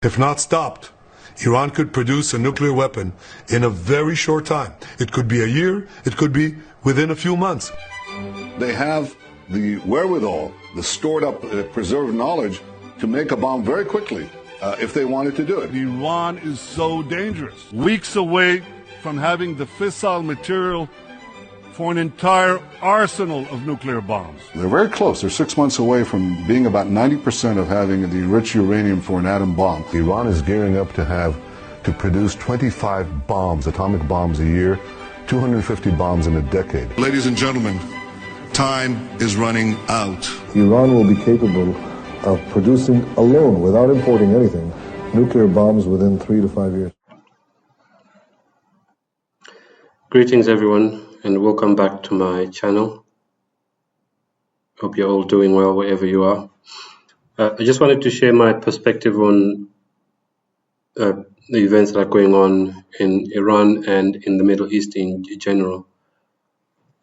If not stopped, Iran could produce a nuclear weapon in a very short time. It could be a year, it could be within a few months. They have the wherewithal, the stored up, preserved knowledge to make a bomb very quickly if they wanted to do it. Iran is so dangerous. Weeks away from having the fissile material for an entire arsenal of nuclear bombs. They're very close. They're 6 months away from being about 90% of having the enriched uranium for an atom bomb. Iran is gearing up to produce 25 bombs, atomic bombs a year, 250 bombs in a decade. Ladies and gentlemen, time is running out. Iran will be capable of producing alone, without importing anything, nuclear bombs within 3 to 5 years. Greetings everyone, and welcome back to my channel. Hope you're all doing well wherever you are. I just wanted to share my perspective on the events that are going on in Iran and in the Middle East in general.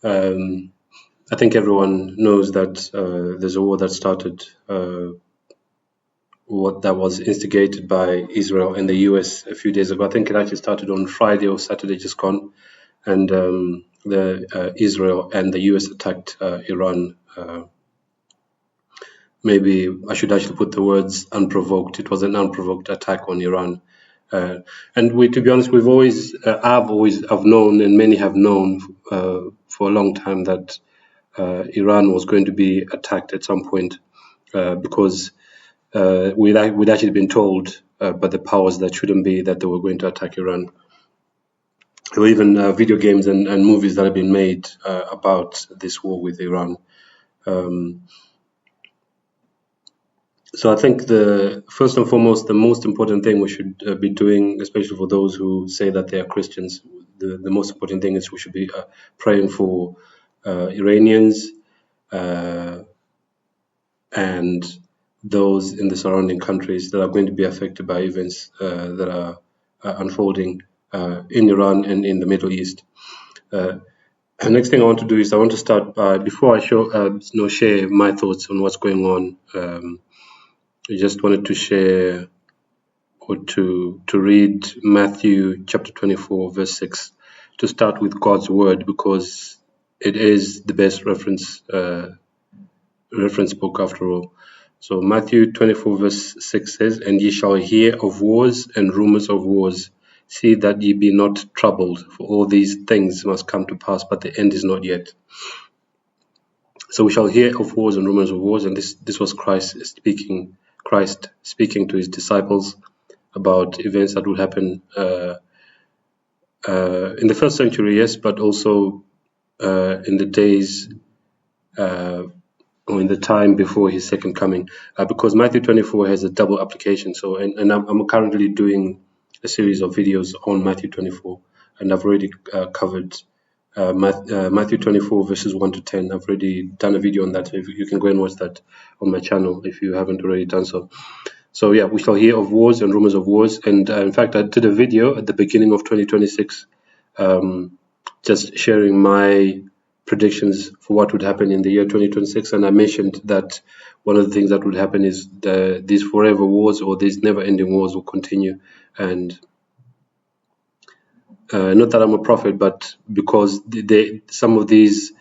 I think everyone knows that there's a war that started, that was instigated by Israel and the US a few days ago. I think it actually started on Friday or Saturday just gone, and Israel and the US attacked Iran. Maybe I should actually put the words unprovoked. It was an unprovoked attack on Iran. And to be honest, I've known, and many have known for a long time, that Iran was going to be attacked at some point, because we'd actually been told by the powers that shouldn't be that they were going to attack Iran. There were even video games and movies that have been made about this war with Iran. So I think first and foremost, the most important thing we should be doing, especially for those who say that they are Christians, the most important thing is we should be praying for Iranians and those in the surrounding countries that are going to be affected by events that are unfolding in Iran and in the Middle East. The next thing I want to do is I want to start by, before I share my thoughts on what's going on, I just wanted to share or to read Matthew chapter 24 verse 6, to start with God's word, because it is the best reference book after all. So Matthew 24 verse 6 says, "And ye shall hear of wars and rumors of wars. See that ye be not troubled, for all these things must come to pass, but the end is not yet." So we shall hear of wars and rumors of wars, and this was Christ speaking to his disciples about events that would happen in the first century, yes, but also in the days or in the time before his second coming, because Matthew 24 has a double application. So, and I'm currently doing a series of videos on Matthew 24, and I've already covered Matthew 24 verses 1 to 10. I've already done a video on that, so you can go and watch that on my channel if you haven't already done so. So yeah, we shall hear of wars and rumors of wars, and in fact I did a video at the beginning of 2026 just sharing my predictions for what would happen in the year 2026, and I mentioned that one of the things that would happen is these forever wars, or these never-ending wars, will continue. And not that I'm a prophet, but because some of these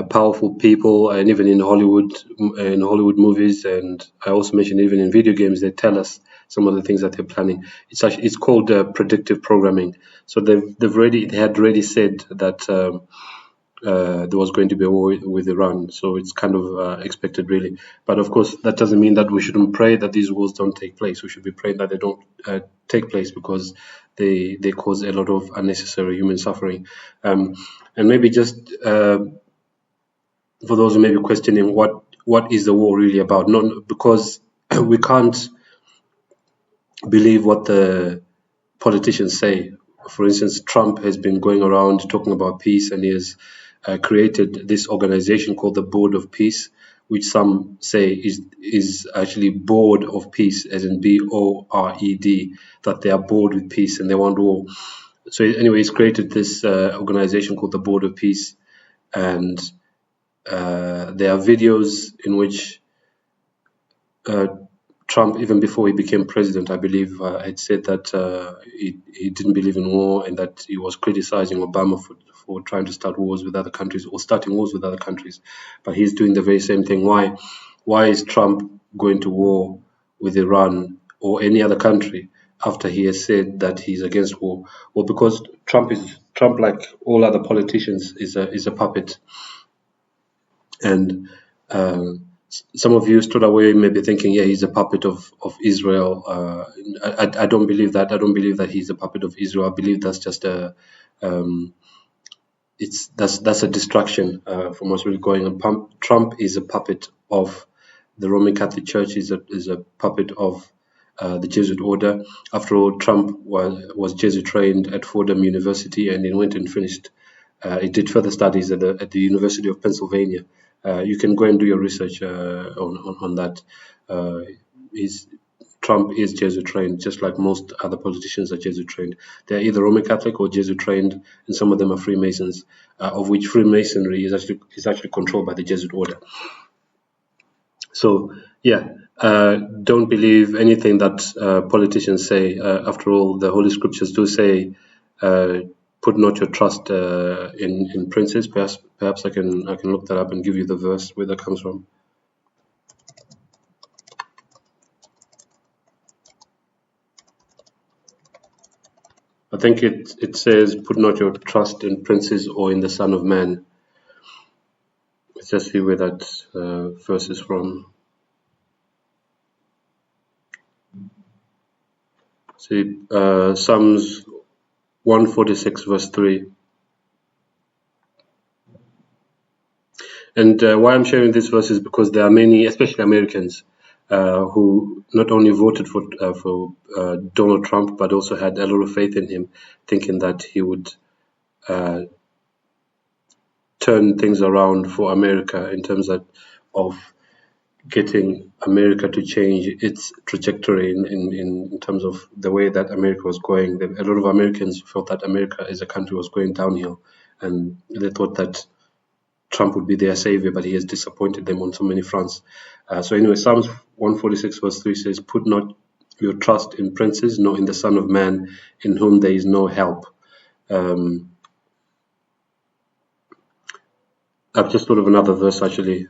powerful people, and even in Hollywood movies, and I also mentioned even in video games, they tell us some of the things that they're planning. It's called predictive programming. So they had already said that there was going to be a war with Iran. So it's kind of expected, really. But of course, that doesn't mean that we shouldn't pray that these wars don't take place. We should be praying that they don't take place, because they cause a lot of unnecessary human suffering. And maybe just for those who may be questioning what is the war really about, not because we can't believe what the politicians say. For instance, Trump has been going around talking about peace, and he has created this organization called the Board of Peace, which some say is actually bored of peace, as in B-O-R-E-D, that they are bored with peace and they want war. So anyway, he's created this organization called the Board of Peace, and there are videos in which Trump, even before he became president, I believe, had said that he didn't believe in war and that he was criticizing Obama for trying to start wars with other countries or starting wars with other countries. But he's doing the very same thing. Why is Trump going to war with Iran or any other country after he has said that he's against war? Well, because Trump, like all other politicians, is a puppet. And some of you stood away maybe thinking, yeah, he's a puppet of Israel. I don't believe that. I don't believe that he's a puppet of Israel. I believe that's just that's a distraction from what's really going on. Trump is a puppet of the Roman Catholic Church. Is a puppet of the Jesuit order. After all, Trump was Jesuit trained at Fordham University, and he went and finished. He did further studies at the University of Pennsylvania. You can go and do your research on that. Trump is Jesuit trained, just like most other politicians are Jesuit trained. They're either Roman Catholic or Jesuit trained, and some of them are Freemasons, of which Freemasonry is actually controlled by the Jesuit order. So yeah, don't believe anything that politicians say. After all, the Holy Scriptures do say, "Put not your trust in princes." Perhaps I can look that up and give you the verse where that comes from. I think it says, "Put not your trust in princes or in the Son of Man." Let's just see where that verse is from. See, Psalms 146 verse 3. And why I'm sharing this verse is because there are many, especially Americans, who not only voted for Donald Trump, but also had a lot of faith in him, thinking that he would turn things around for America in terms of getting America to change its trajectory in terms of the way that America was going. A lot of Americans felt that America as a country was going downhill, and they thought that Trump would be their savior, but he has disappointed them on so many fronts. So anyway, Psalms 146 verse 3 says, "Put not your trust in princes, nor in the Son of Man, in whom there is no help." I've just thought of another verse actually.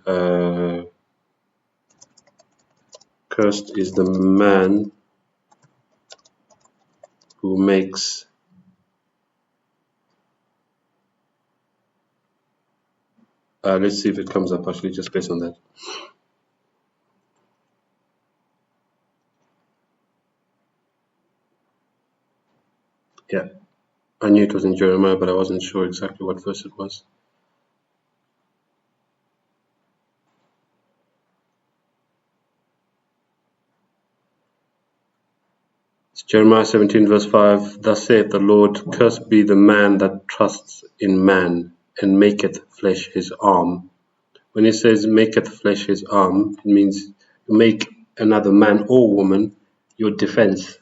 Cursed is the man who makes let's see if it comes up actually just based on that. Yeah, I knew it was in Jeremiah, but I wasn't sure exactly what verse it was. It's Jeremiah 17 verse 5. "Thus saith the Lord, cursed be the man that trusts in man, and maketh flesh his arm." When it says maketh flesh his arm, it means make another man or woman your defense.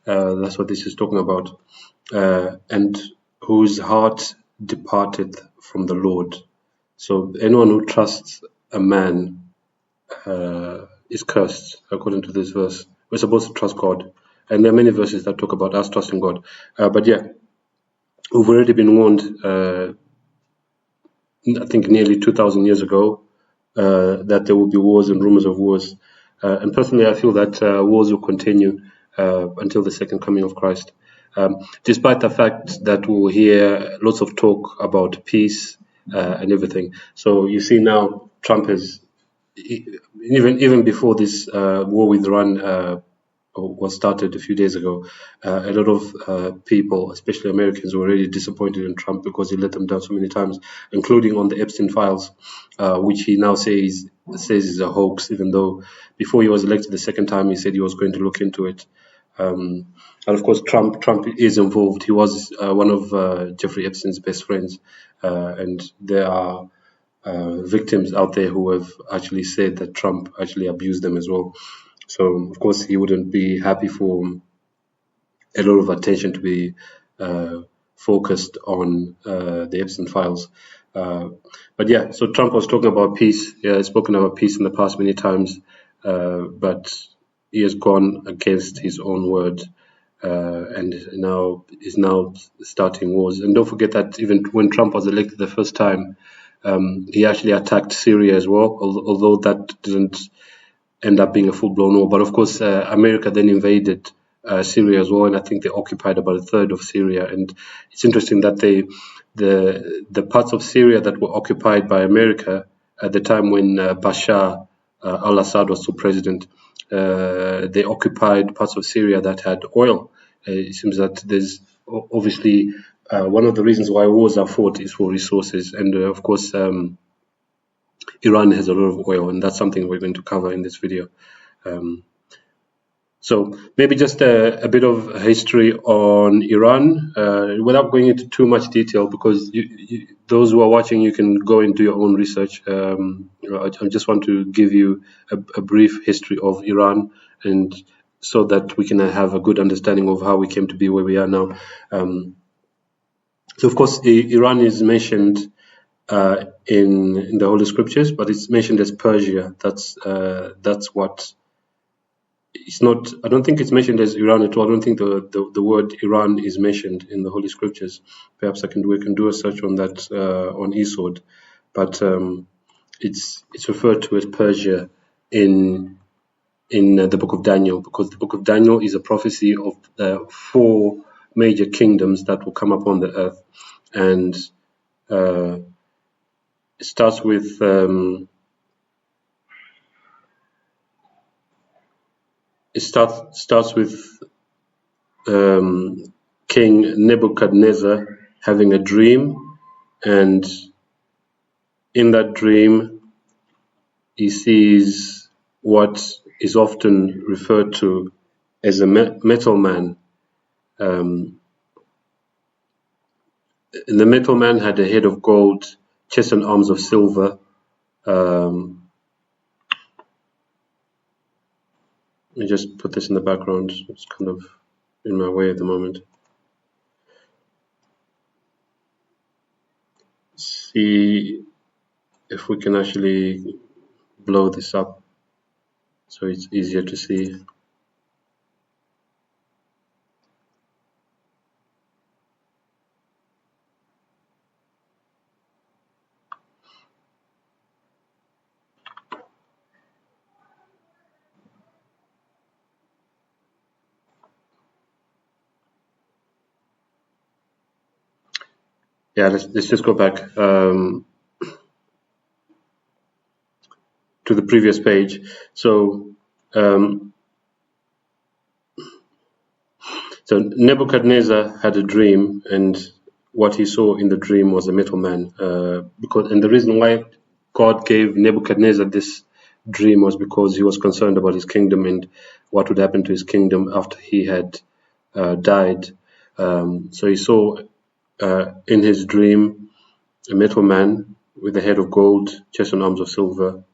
That's what this is talking about. And whose heart departed from the Lord. So anyone who trusts a man is cursed, according to this verse. We're supposed to trust God. And there are many verses that talk about us trusting God. But yeah, we've already been warned, I think nearly 2,000 years ago, that there will be wars and rumors of wars. And personally, I feel that wars will continue until the second coming of Christ. Despite the fact that we'll hear lots of talk about peace and everything. So you see now, Trump has, even before this war with Iran was started a few days ago, a lot of people, especially Americans, were already disappointed in Trump because he let them down so many times, including on the Epstein files, which he now says is a hoax, even though before he was elected the second time, he said he was going to look into it. And of course, Trump is involved. He was one of Jeffrey Epstein's best friends, and there are victims out there who have actually said that Trump actually abused them as well. So, of course, he wouldn't be happy for a lot of attention to be focused on the Epstein files. But yeah, so Trump was talking about peace. Yeah, he's spoken about peace in the past many times, but he has gone against his own word, and is now starting wars. And don't forget that even when Trump was elected the first time, he actually attacked Syria as well, although that didn't end up being a full-blown war. But of course, America then invaded Syria as well, and I think they occupied about a third of Syria. And it's interesting that the parts of Syria that were occupied by America at the time when Bashar al-Assad was still president, they occupied parts of Syria that had oil. It seems that there's obviously one of the reasons why wars are fought is for resources, and of course Iran has a lot of oil, and that's something we're going to cover in this video. So maybe just a bit of history on Iran, without going into too much detail, because those who are watching, you can go into your own research. I just want to give you a brief history of Iran, and so that we can have a good understanding of how we came to be where we are now. So of course, Iran is mentioned in the Holy Scriptures, but it's mentioned as Persia. That's what. It's not. I don't think it's mentioned as Iran at all. I don't think the word Iran is mentioned in the Holy Scriptures. Perhaps we can do a search on that on eSword, but it's referred to as Persia in the Book of Daniel, because the Book of Daniel is a prophecy of 4 major kingdoms that will come upon the earth, and it starts with. It starts with King Nebuchadnezzar having a dream, and in that dream he sees what is often referred to as a metal man. And the metal man had a head of gold, chest and arms of silver. Let me just put this in the background. It's kind of in my way at the moment. See if we can actually blow this up so it's easier to see. Yeah, let's just go back to the previous page. So Nebuchadnezzar had a dream, and what he saw in the dream was a metal man. And the reason why God gave Nebuchadnezzar this dream was because he was concerned about his kingdom and what would happen to his kingdom after he had died. So he saw in his dream a metal man with a head of gold, chest and arms of silver,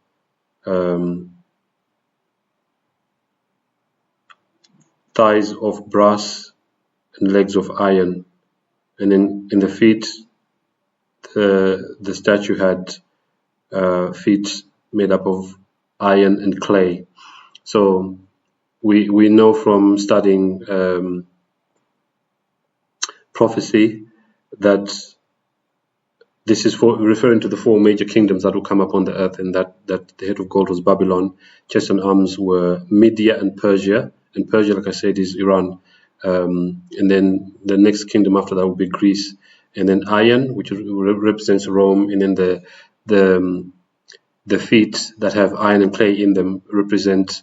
thighs of brass and legs of iron, and in the feet the statue had feet made up of iron and clay. So we know from studying prophecy that this is referring to the 4 major kingdoms that will come upon the earth, and that the head of gold was Babylon, chest and arms were Media and Persia, and Persia, like I said, is Iran, and then the next kingdom after that will be Greece, and then iron, which represents Rome, and then the feet that have iron and clay in them represent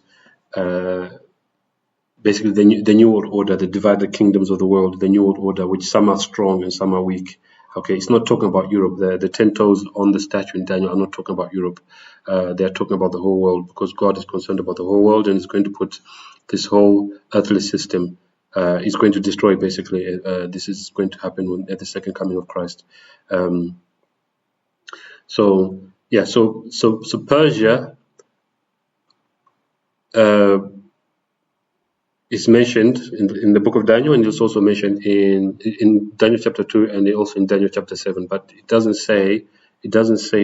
basically the New World Order, the divided kingdoms of the world, the New World Order, which some are strong and some are weak. Okay, it's not talking about Europe. The 10 toes on the statue in Daniel are not talking about Europe. They are talking about the whole world, because God is concerned about the whole world and is going to put this whole earthly system. He's going to destroy, basically. This is going to happen at the second coming of Christ. So Persia is mentioned in the book of Daniel, and it's also mentioned in Daniel chapter 2 and also in Daniel chapter 7. But it doesn't say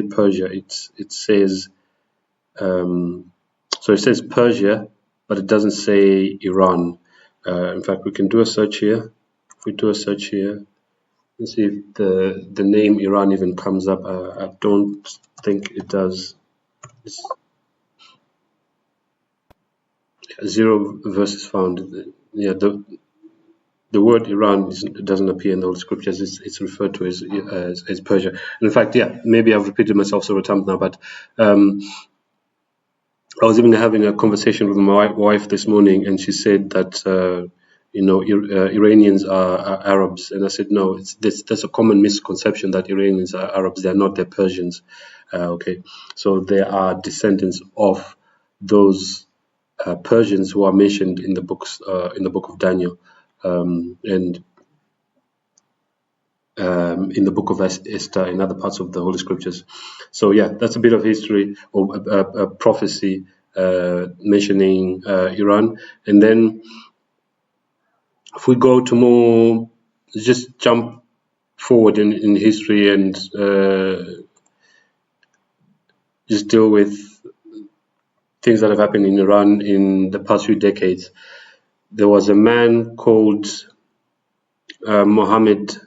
Persia. It says so. It says Persia, but it doesn't say Iran. In fact, we can do a search here. If we do a search here, let's see if the name Iran even comes up. I don't think it does. It's zero verses found. Yeah, the word Iran doesn't appear in the Holy Scriptures. It's referred to as Persia. And in fact, yeah, maybe I've repeated myself several times now, but I was even having a conversation with my wife this morning, and she said that Iranians are Arabs, and I said no. That's a common misconception that Iranians are Arabs. They're not. They're Persians. Okay, so they are descendants of those Persians who are mentioned in the book of Daniel. And in the book of Esther and other parts of the Holy Scriptures. So yeah, that's a bit of history or a prophecy mentioning Iran. And then if we go to more, just jump forward in history and just deal with things that have happened in Iran in the past few decades. There was a man called Mohammed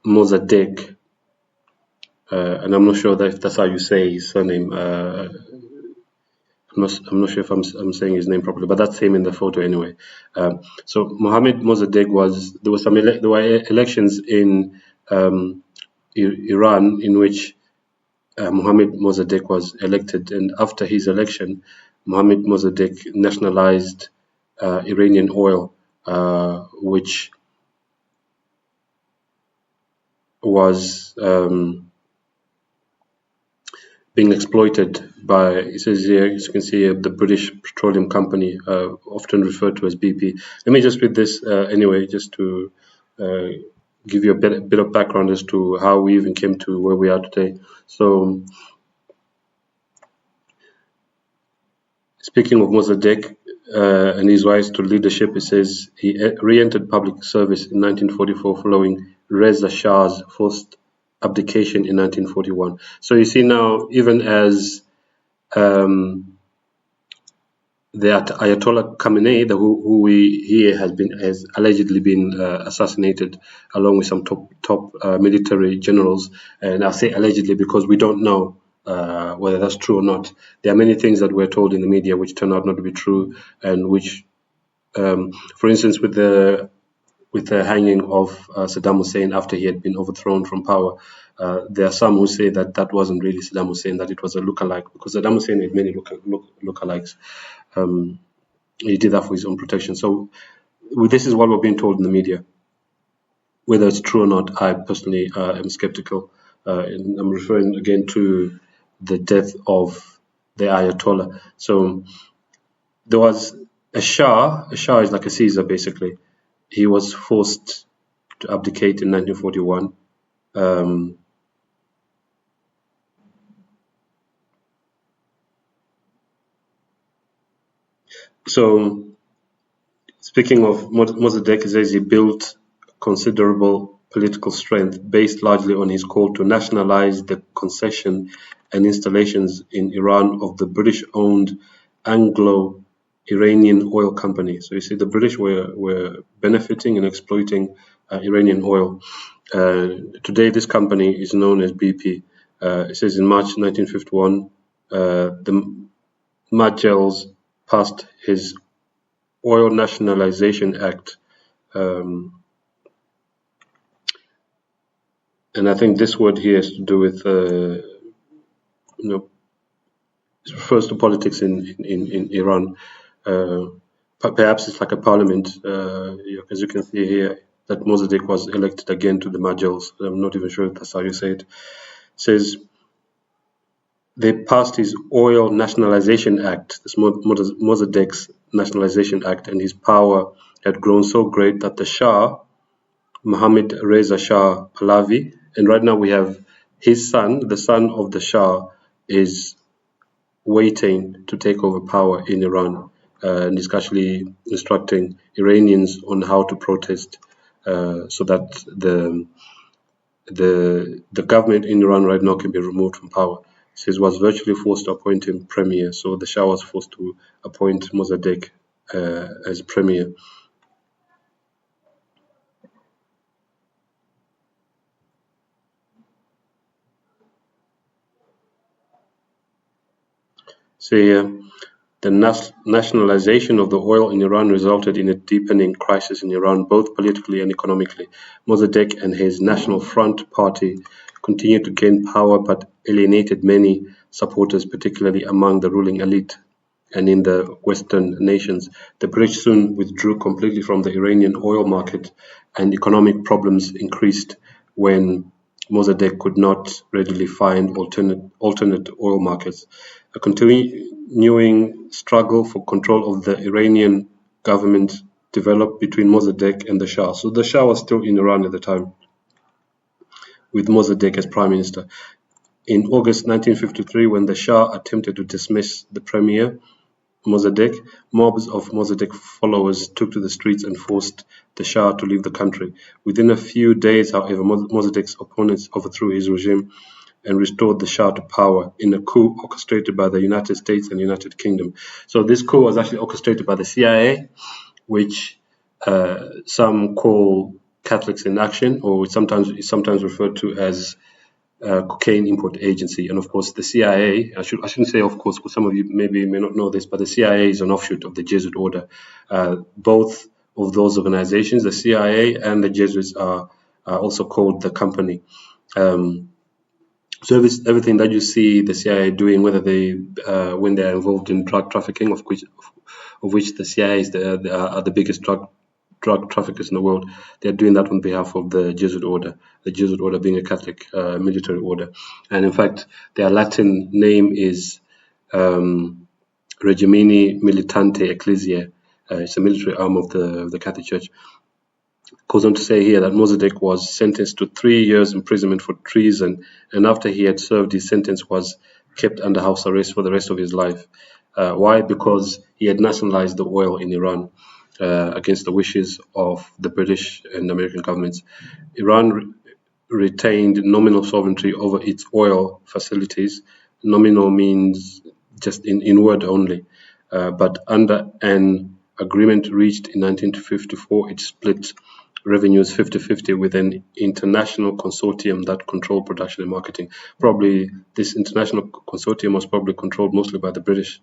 Mossadegh, and I'm not sure if that's how you say his surname. I'm not sure if I'm saying his name properly, but that's him in the photo anyway. So Mohammed Mossadegh there were elections in Iran in which Mohammed Mossadegh was elected, and after his election, Mohammed Mossadegh nationalized Iranian oil, which was being exploited by, it says here, as you can see, the British Petroleum Company, often referred to as BP. Let me just read this anyway, just to give you a bit of background as to how we even came to where we are today. So, speaking of Mossadegh and his rise to leadership, it says he re-entered public service in 1944 following Reza Shah's forced abdication in 1941. So you see now, even as the Ayatollah Khamenei, who has allegedly been assassinated, along with some top military generals, and I say allegedly because we don't know whether that's true or not. There are many things that we're told in the media which turn out not to be true, and which, for instance, with the hanging of Saddam Hussein after he had been overthrown from power, there are some who say that wasn't really Saddam Hussein, that it was a lookalike, because Saddam Hussein had many lookalikes. He did that for his own protection. So this is what we're being told in the media. Whether it's true or not, I personally am skeptical. And I'm referring again to the death of the Ayatollah. So there was a Shah. A Shah is like a Caesar, basically. He was forced to abdicate in 1941. So, speaking of Mossadegh, says he built considerable political strength based largely on his call to nationalize the concession and installations in Iran of the British-owned Anglo-Iranian Oil Company. So you see, the British were benefiting and exploiting Iranian oil. Today, this company is known as BP. It says in March 1951, the Majles passed his Oil Nationalization Act, and I think this word here has to do with, it refers to politics in Iran. Perhaps it's like a parliament, as you can see here, that Mossadegh was elected again to the Majles. I'm not even sure if that's how you say it. It says they passed his Oil Nationalization Act, this Mossadegh's Nationalization Act, and his power had grown so great that the Shah, Mohammad Reza Shah Pahlavi, and right now we have his son, the son of the Shah, is waiting to take over power in Iran, and is actually instructing Iranians on how to protest, so that the government in Iran right now can be removed from power. says was virtually forced to appoint him premier. So the Shah was forced to appoint Mossadegh as premier. So here, the nationalization of the oil in Iran resulted in a deepening crisis in Iran, both politically and economically. Mossadegh and his National Front party continued to gain power, but alienated many supporters, particularly among the ruling elite and in the Western nations. The British soon withdrew completely from the Iranian oil market, and economic problems increased when Mossadegh could not readily find alternate oil markets. A continuing struggle for control of the Iranian government developed between Mossadegh and the Shah. So the Shah was still in Iran at the time, with Mossadegh as prime minister. In August 1953, when the Shah attempted to dismiss the premier, Mossadegh, mobs of Mossadegh followers took to the streets and forced the Shah to leave the country. Within a few days, however, Mossadegh's opponents overthrew his regime and restored the Shah to power in a coup orchestrated by the United States and United Kingdom. So this coup was actually orchestrated by the CIA, which some call Catholics in Action, or sometimes referred to as Cocaine Import Agency. And of course, the CIA, I shouldn't say of course, because some of you may not know this, but the CIA is an offshoot of the Jesuit order. Both of those organizations, the CIA and the Jesuits, are also called the company. So everything that you see the CIA doing, whether they when they are involved in drug trafficking, of which the CIA are the biggest drug traffickers in the world, they are doing that on behalf of the Jesuit order. The Jesuit order being a Catholic military order, and in fact, their Latin name is Regimini Militante Ecclesiae. It's a military arm of the Catholic Church. Goes on to say here that Mossadegh was sentenced to 3 years imprisonment for treason, and after he had served his sentence was kept under house arrest for the rest of his life. Why? Because he had nationalized the oil in Iran against the wishes of the British and American governments. Iran retained nominal sovereignty over its oil facilities. Nominal means just in word only, but under an agreement reached in 1954, it split revenues 50-50 with an international consortium that controlled production and marketing. Probably this international consortium was probably controlled mostly by the British,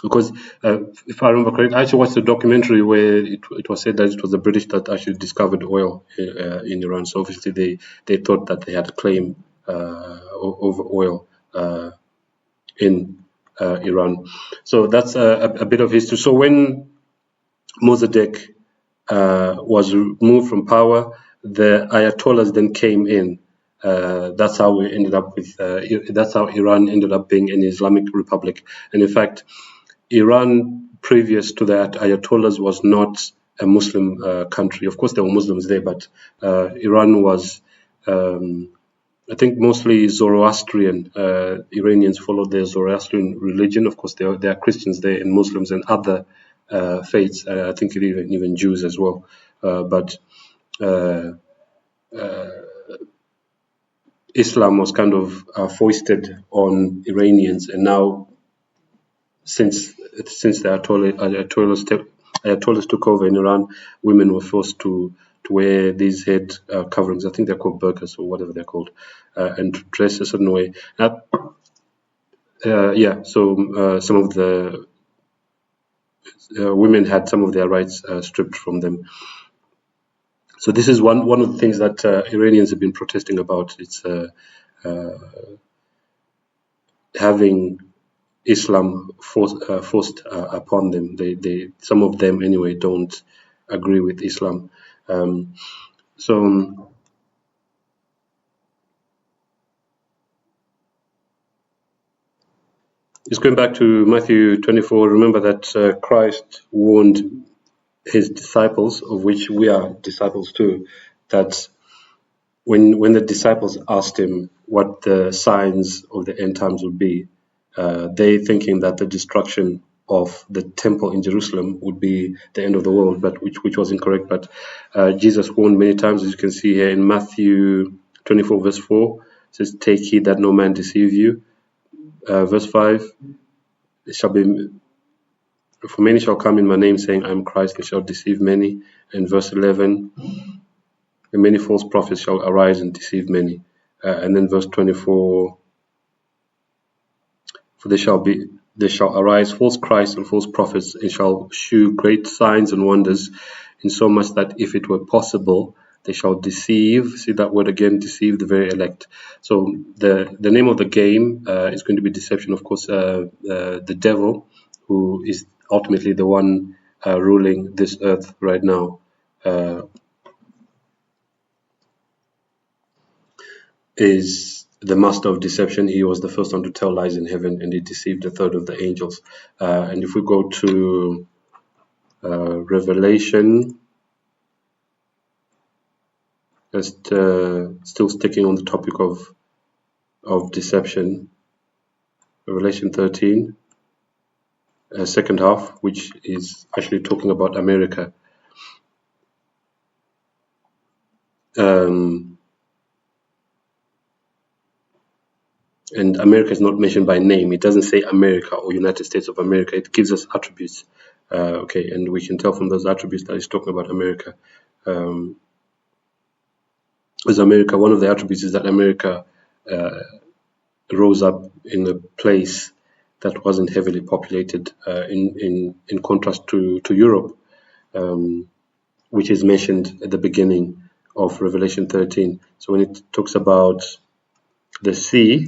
because if I remember correctly, I actually watched a documentary where it was said that it was the British that actually discovered oil in Iran. So obviously they thought that they had a claim over oil in Iran. So that's a bit of history. So when Mossadegh was removed from power, the Ayatollahs then came in. That's how we ended up with. That's how Iran ended up being an Islamic republic. And in fact, Iran, previous to that, Ayatollahs was not a Muslim country. Of course, there were Muslims there, but Iran was, I think, mostly Zoroastrian. Iranians followed the Zoroastrian religion. Of course, there are Christians there and Muslims and other faiths. I think even Jews as well. But Islam was kind of foisted on Iranians, and now since the Ayatollahs took over in Iran, women were forced to wear these head coverings. I think they're called burqas or whatever they're called, and to dress a certain way. So some of the women had some of their rights stripped from them. So this is one of the things that Iranians have been protesting about. It's having Islam forced upon them. They some of them anyway don't agree with Islam. Just going back to Matthew 24, remember that Christ warned his disciples, of which we are disciples too, that when the disciples asked him what the signs of the end times would be, they thinking that the destruction of the temple in Jerusalem would be the end of the world, but which was incorrect. But Jesus warned many times, as you can see here in Matthew 24 verse 4, says, "Take heed that no man deceive you." Verse 5, it shall be, "For many shall come in my name, saying, I am Christ, and shall deceive many." And verse 11, "And many false prophets shall arise and deceive many." And then verse 24, "For there shall arise false Christs and false prophets, and shall shew great signs and wonders, insomuch that if it were possible, they shall deceive." See that word again, deceive the very elect. So the name of the game is going to be deception. Of course, the devil, who is ultimately the one ruling this earth right now, is the master of deception. He was the first one to tell lies in heaven, and he deceived a third of the angels. And if we go to Revelation, just still sticking on the topic of deception, Revelation 13, second half, which is actually talking about America. And America is not mentioned by name. It doesn't say America or United States of America. It gives us attributes. Okay, and we can tell from those attributes that it's talking about America. As America, one of the attributes is that America rose up in a place that wasn't heavily populated, in contrast to Europe, which is mentioned at the beginning of Revelation 13. So when it talks about the sea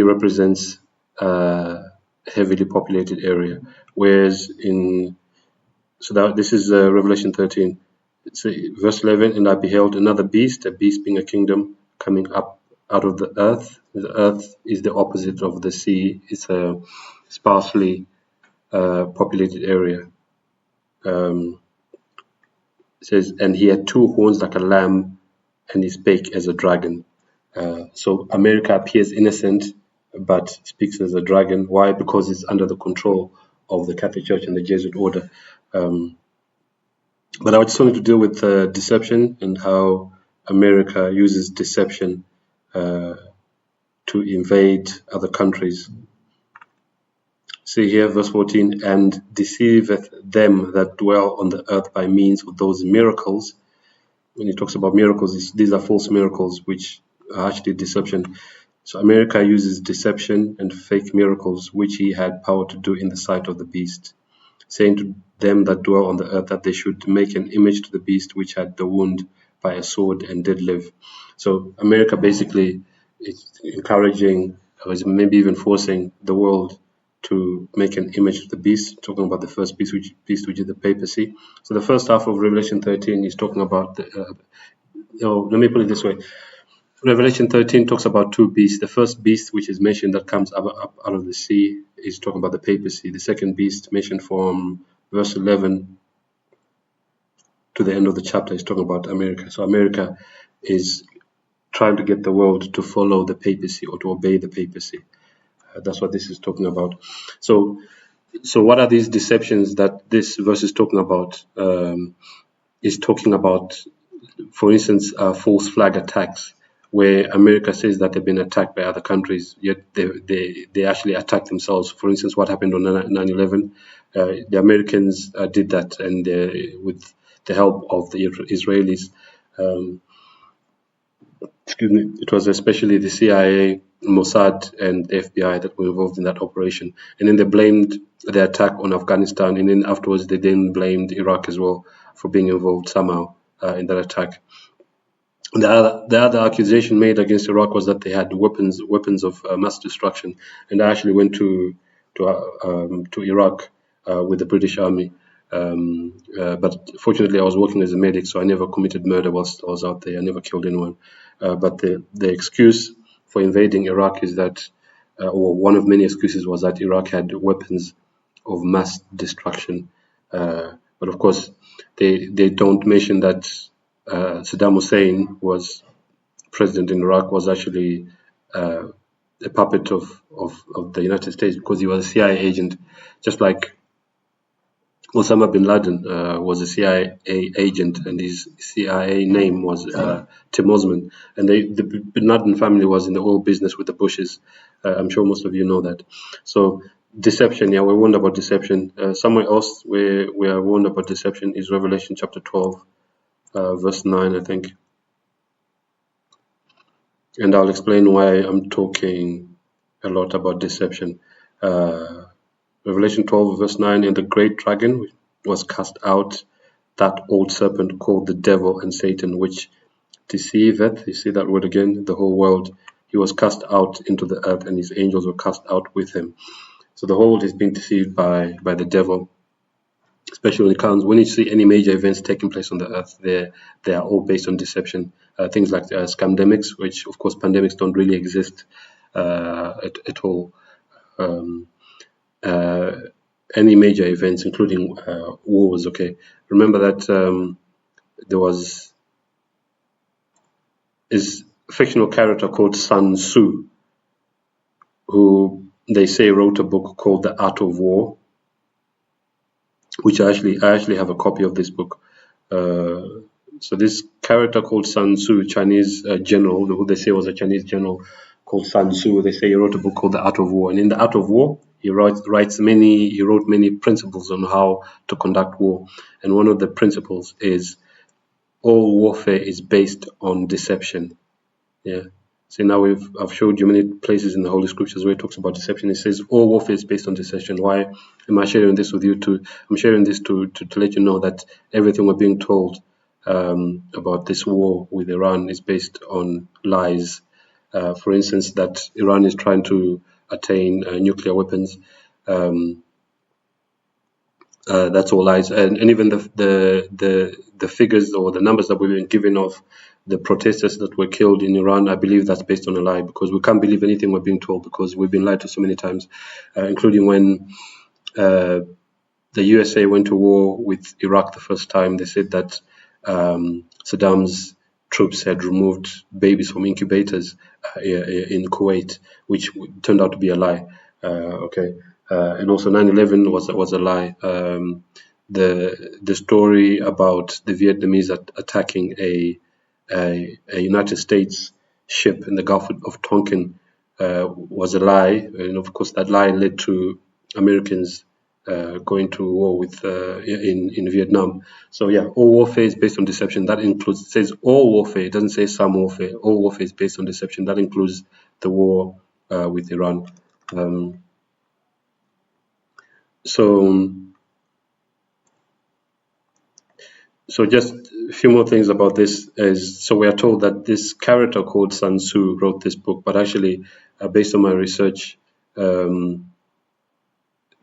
represents a heavily populated area, whereas this is Revelation 13. It's verse 11, "And I beheld another beast, a beast being a kingdom, coming up out of the earth." The earth is the opposite of the sea. It's a sparsely populated area. It says, "And he had two horns like a lamb, and he spake as a dragon." So America appears innocent, but speaks as a dragon. Why? Because it's under the control of the Catholic Church and the Jesuit order. But I just wanted to deal with deception and how America uses deception to invade other countries. See here, verse 14, "And deceiveth them that dwell on the earth by means of those miracles." When he talks about miracles, these are false miracles, which are actually deception. So America uses deception and fake miracles, which he had power to do in the sight of the beast, saying to them that dwell on the earth that they should make an image to the beast which had the wound by a sword and did live. So America basically is encouraging, or is maybe even forcing the world to make an image to the beast, talking about the first beast, which is the papacy. So the first half of Revelation 13 is talking about let me put it this way. Revelation 13 talks about two beasts. The first beast, which is mentioned, that comes up out of the sea, is talking about the papacy. The second beast, mentioned from verse 11 to the end of the chapter, is talking about America. So America is trying to get the world to follow the papacy or to obey the papacy. That's what this is talking about. So what are these deceptions that this verse is talking about? Is talking about, for instance, false flag attacks, where America says that they've been attacked by other countries, yet they actually attack themselves. For instance, what happened on 9/11, the Americans did that, and with the help of the Israelis. It was especially the CIA, Mossad, and the FBI that were involved in that operation. And then they blamed the attack on Afghanistan, and then afterwards they then blamed Iraq as well for being involved somehow in that attack. The other accusation made against Iraq was that they had weapons of mass destruction, and I actually went to Iraq with the British Army. But fortunately, I was working as a medic, so I never committed murder whilst I was out there. I never killed anyone. But the excuse for invading Iraq is that, or one of many excuses was that Iraq had weapons of mass destruction. But of course, they don't mention that Saddam Hussein, who was president in Iraq, was actually a puppet of the United States, because he was a CIA agent, just like Osama bin Laden was a CIA agent, and his CIA name was Tim Osman. And the bin Laden family was in the oil business with the Bushes. I'm sure most of you know that. So deception, yeah, we're warned about deception. Somewhere else where we are warned about deception is Revelation chapter 12, verse 9, I think. And I'll explain why I'm talking a lot about deception. Revelation 12, verse 9, and the great dragon was cast out, that old serpent called the devil and Satan, which deceiveth, you see that word again, the whole world. He was cast out into the earth, and his angels were cast out with him. So the whole world is being deceived by the devil, especially when you see any major events taking place on the earth. They are all based on deception. Things like scamdemics, which of course pandemics don't really exist at all. Any major events, including wars. Okay, remember that there was this fictional character called Sun Tzu, who they say wrote a book called The Art of War, which I actually have a copy of this book. So this character called Sun Tzu, Chinese general, who they say was a Chinese general called Sun Tzu, they say he wrote a book called The Art of War. And in The Art of War, he wrote many principles on how to conduct war. And one of the principles is all warfare is based on deception. Yeah. So now I've showed you many places in the Holy Scriptures where it talks about deception. It says all warfare is based on deception. Why am I sharing this with you? I'm sharing this to let you know that everything we're being told about this war with Iran is based on lies. For instance, that Iran is trying to attain nuclear weapons. That's all lies, and even the figures or the numbers that we've been given of the protesters that were killed in Iran, I believe that's based on a lie, because we can't believe anything we're being told, because we've been lied to so many times, including when the USA went to war with Iraq the first time. They said that Saddam's troops had removed babies from incubators in Kuwait, which turned out to be a lie. And also 9/11 was a lie. The story about the Vietnamese attacking a United States ship in the Gulf of Tonkin was a lie, and of course that lie led to Americans going to war with in Vietnam. So yeah, all warfare is based on deception. That includes, it says all warfare. It doesn't say some warfare. All warfare is based on deception. That includes the war with Iran. So just a few more things about this so we are told that this character called Sun Tzu wrote this book, but actually, based on my research,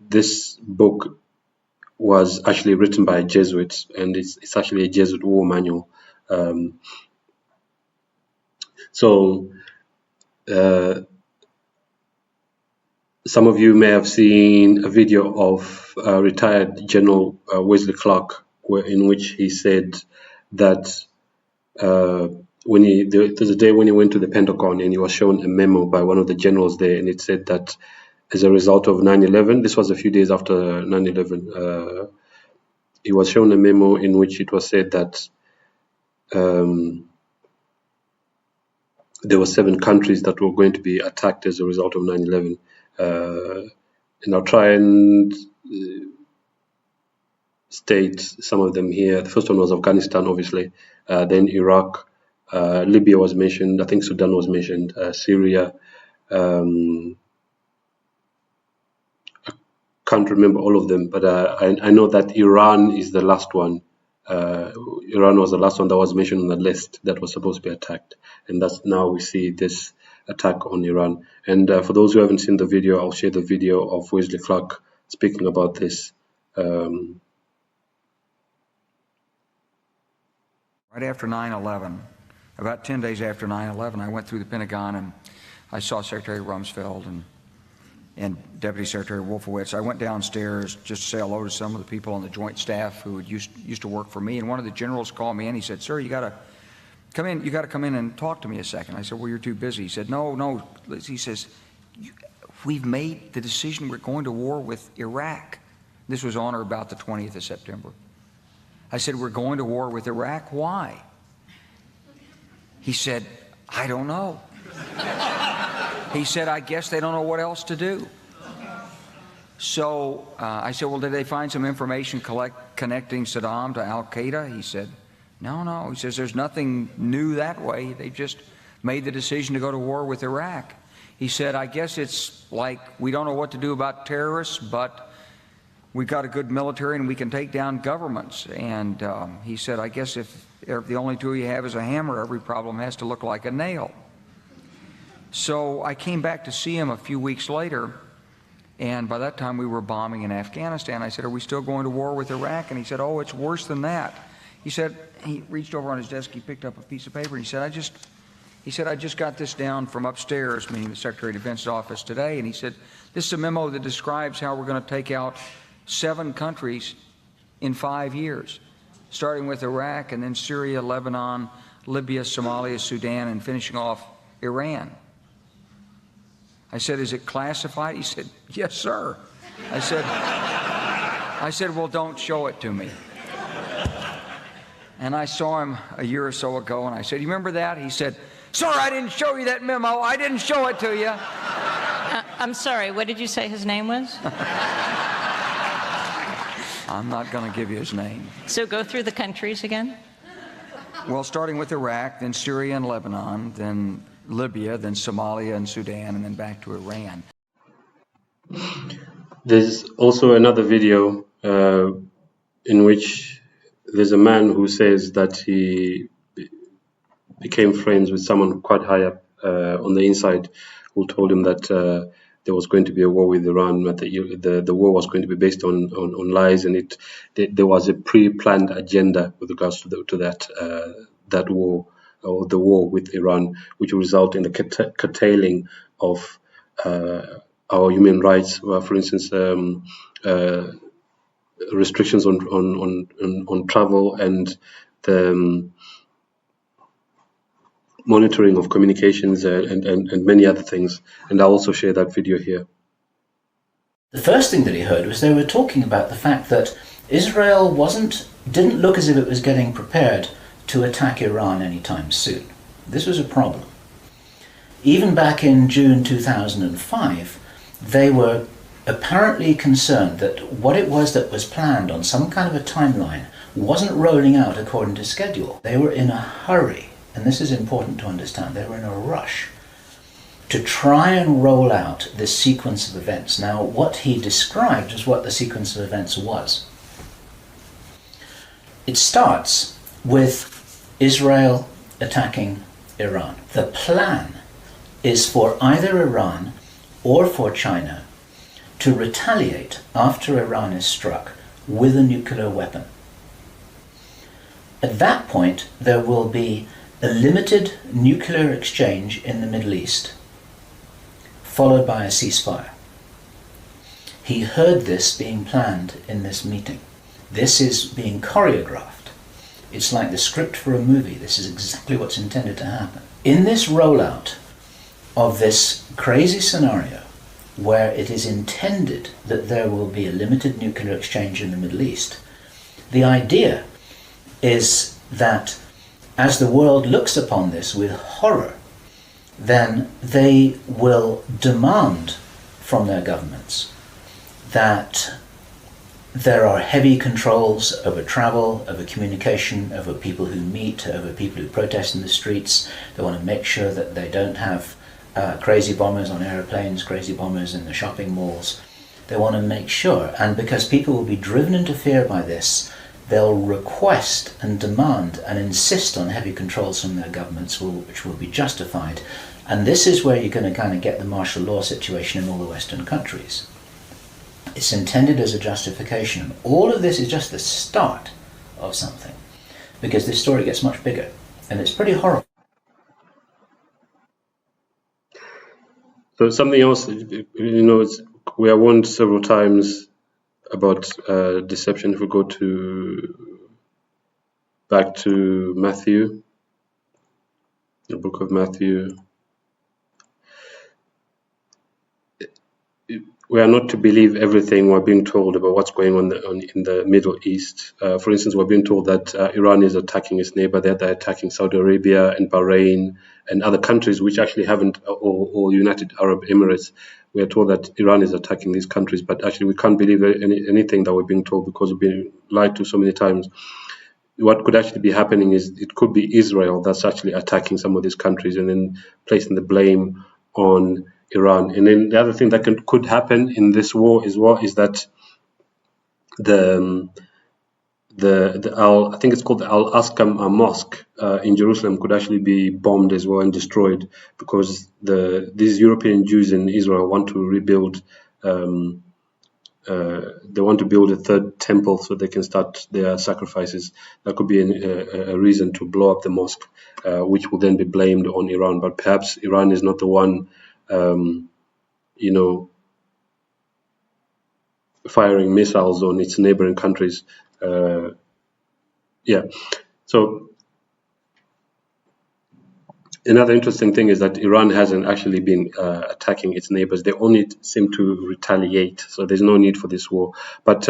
this book was actually written by Jesuits, and it's actually a Jesuit war manual. Some of you may have seen a video of retired General Wesley Clark, in which he said that there's a day when he went to the Pentagon and he was shown a memo by one of the generals there, and it said that as a result of 9/11, this was a few days after 9/11, he was shown a memo in which it was said that there were 7 countries that were going to be attacked as a result of 9/11. And I'll try and state some of them here. The first one was Afghanistan, obviously. Then Iraq, Libya was mentioned. I think Sudan was mentioned. Syria. I can't remember all of them, but I know that Iran is the last one. Iran was the last one that was mentioned on the list that was supposed to be attacked, and that's now we see this attack on Iran. And for those who haven't seen the video, I'll share the video of Wesley Clark speaking about this. Right after 9/11, about 10 days after 9/11, I went through the Pentagon and I saw Secretary Rumsfeld and Deputy Secretary Wolfowitz. I went downstairs just to say hello to some of the people on the Joint Staff who used to work for me, and one of the generals called me and he said, "Sir, you got to come in. You got to come in and talk to me a second." I said, "Well, you're too busy." He said, "No." He says, "We've made the decision. We're going to war with Iraq. This was on or about the 20th of September. I said, we're going to war with Iraq. Why? He said, I don't know. He said, I guess they don't know what else to do. So I said, well, did they find some information connecting Saddam to Al-Qaeda? He said, no. He says, there's nothing new that way. They just made the decision to go to war with Iraq. He said, I guess it's like we don't know what to do about terrorists, but we've got a good military and we can take down governments. And he said, I guess if the only tool you have is a hammer, every problem has to look like a nail. So I came back to see him a few weeks later, and by that time we were bombing in Afghanistan. I said, are we still going to war with Iraq? And he said, oh, it's worse than that. He said, he reached over on his desk, he picked up a piece of paper, and he said, I just got this down from upstairs, meaning the Secretary of Defense's office today, and he said, this is a memo that describes how we're going to take out 7 countries in 5 years, starting with Iraq and then Syria, Lebanon, Libya, Somalia, Sudan, and finishing off Iran. I said, is it classified? He said, yes, sir. I said, well, don't show it to me. And I saw him a year or so ago, and I said, you remember that? He said, sir, I didn't show you that memo. I didn't show it to you. I'm sorry, what did you say his name was? I'm not going to give you his name. So go through the countries again. Well, starting with Iraq, then Syria and Lebanon, then Libya, then Somalia and Sudan, and then back to Iran. There's also another video in which there's a man who says that he became friends with someone quite high up on the inside, who told him that there was going to be a war with Iran, that the war was going to be based on lies, and there was a pre-planned agenda with regards to that war, or the war with Iran, which will result in the curtailing of our human rights. For instance, restrictions on travel and the monitoring of communications and many other things. And I'll also share that video here. The first thing that he heard was they were talking about the fact that Israel didn't look as if it was getting prepared to attack Iran anytime soon. This was a problem. Even back in June 2005, they were apparently concerned that what it was that was planned on some kind of a timeline wasn't rolling out according to schedule. They were in a hurry, and this is important to understand, they were in a rush to try and roll out this sequence of events. Now, what he described is what the sequence of events was. It starts with Israel attacking Iran. The plan is for either Iran or for China to retaliate after Iran is struck with a nuclear weapon. At that point, there will be a limited nuclear exchange in the Middle East, followed by a ceasefire. He heard this being planned in this meeting. This is being choreographed. It's like the script for a movie. This is exactly what's intended to happen. In this rollout of this crazy scenario, where it is intended that there will be a limited nuclear exchange in the Middle East, the idea is that as the world looks upon this with horror, then they will demand from their governments that there are heavy controls over travel, over communication, over people who meet, over people who protest in the streets. They want to make sure that they don't have crazy bombers on aeroplanes, crazy bombers in the shopping malls. They want to make sure, and because people will be driven into fear by this, they'll request and demand and insist on heavy controls from their governments, which will be justified. And this is where you're going to kind of get the martial law situation in all the Western countries. It's intended as a justification. All of this is just the start of something, because this story gets much bigger, and it's pretty horrible. So something else, we are warned several times about deception. If we go back to Matthew, the book of Matthew, we are not to believe everything we're being told about what's going on in the Middle East. For instance, we're being told that Iran is attacking its neighbor, that they're attacking Saudi Arabia and Bahrain and other countries which actually haven't, or United Arab Emirates. We are told that Iran is attacking these countries, but actually we can't believe anything that we're being told because we've been lied to so many times. What could actually be happening is it could be Israel that's actually attacking some of these countries and then placing the blame on Iran. And then the other thing that could happen in this war as well is that I think it's called the Al-Aqsa Mosque in Jerusalem could actually be bombed as well and destroyed because these European Jews in Israel want to rebuild. They want to build a third temple so they can start their sacrifices. That could be a reason to blow up the mosque, which will then be blamed on Iran. But perhaps Iran is not the one, firing missiles on its neighboring countries. So another interesting thing is that Iran hasn't actually been attacking its neighbors. They only seem to retaliate. So there's no need for this war. But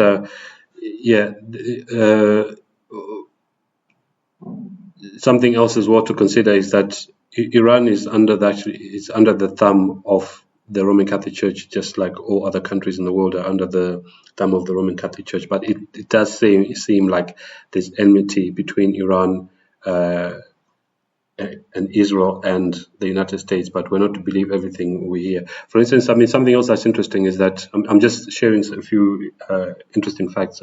something else as well to consider is that Iran is under the thumb of the Roman Catholic Church, just like all other countries in the world are under the thumb of the Roman Catholic Church. But it does seem like there's enmity between Iran and Israel and the United States, but we're not to believe everything we hear. For instance, something else that's interesting is that I'm just sharing a few interesting facts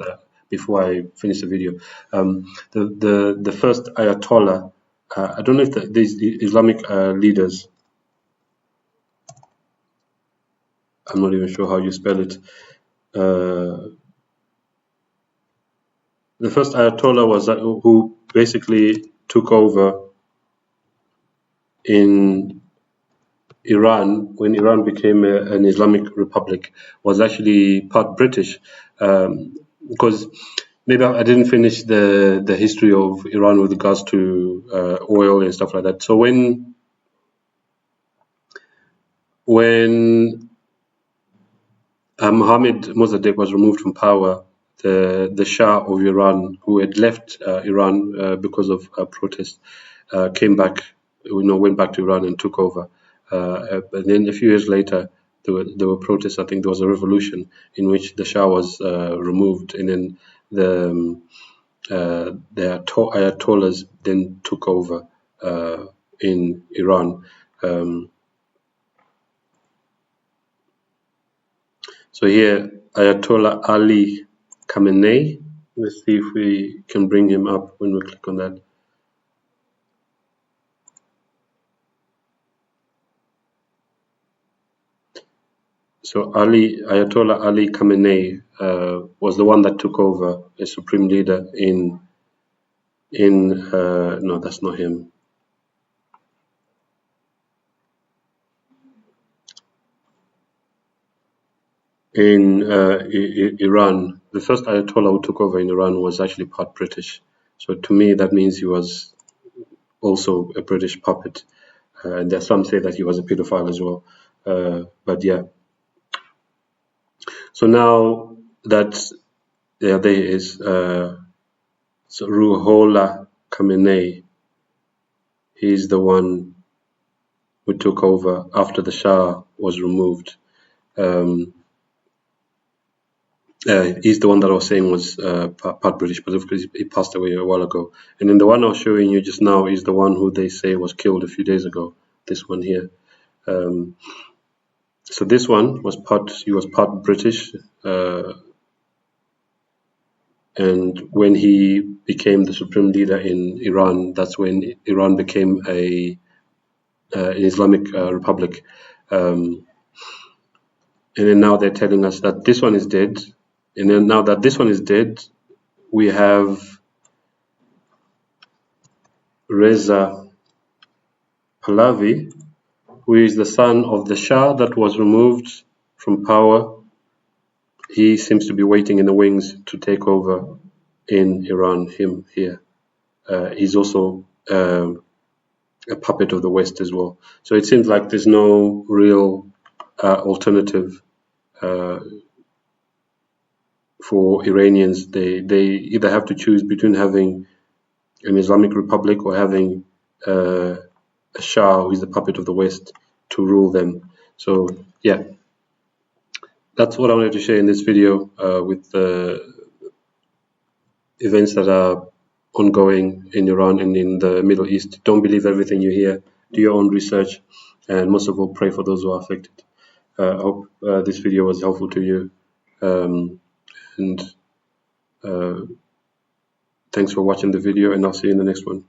before I finish the video. The first Ayatollah, I don't know if these Islamic leaders, I'm not even sure how you spell it. The first Ayatollah was who basically took over in Iran when Iran became an Islamic republic, was actually part British, because maybe I didn't finish the history of Iran with regards to oil and stuff like that. So when Mohammad Mossadegh was removed from power, the Shah of Iran, who had left Iran because of protest, came back. Went back to Iran and took over. But then a few years later, there were protests. I think there was a revolution in which the Shah was removed, and then the Ayatollahs then took over in Iran. So here, Ayatollah Ali Khamenei. Let's see if we can bring him up when we click on that. So Ayatollah Ali Khamenei was the one that took over as supreme leader no, that's not him. In Iran, the first Ayatollah who took over in Iran was actually part British. So to me, that means he was also a British puppet. And there's some say that he was a pedophile as well. But yeah. So now that there is so Ruhollah Khamenei, he's the one who took over after the Shah was removed. He's the one that I was saying was part British, but of course he passed away a while ago. And then the one I was showing you just now is the one who they say was killed a few days ago. This one here. So this one was part British, and when he became the supreme leader in Iran, that's when Iran became an Islamic republic. And then now they're telling us that this one is dead. And then now that this one is dead, we have Reza Pahlavi, who is the son of the Shah that was removed from power. He seems to be waiting in the wings to take over in Iran, him here. He's also a puppet of the West as well. So it seems like there's no real alternative for Iranians, they either have to choose between having an Islamic Republic or having a Shah who is the puppet of the West to rule them. So yeah, that's what I wanted to share in this video with the events that are ongoing in Iran and in the Middle East. Don't believe everything you hear. Do your own research, and most of all, pray for those who are affected. I hope this video was helpful to you, and thanks for watching the video, and I'll see you in the next one.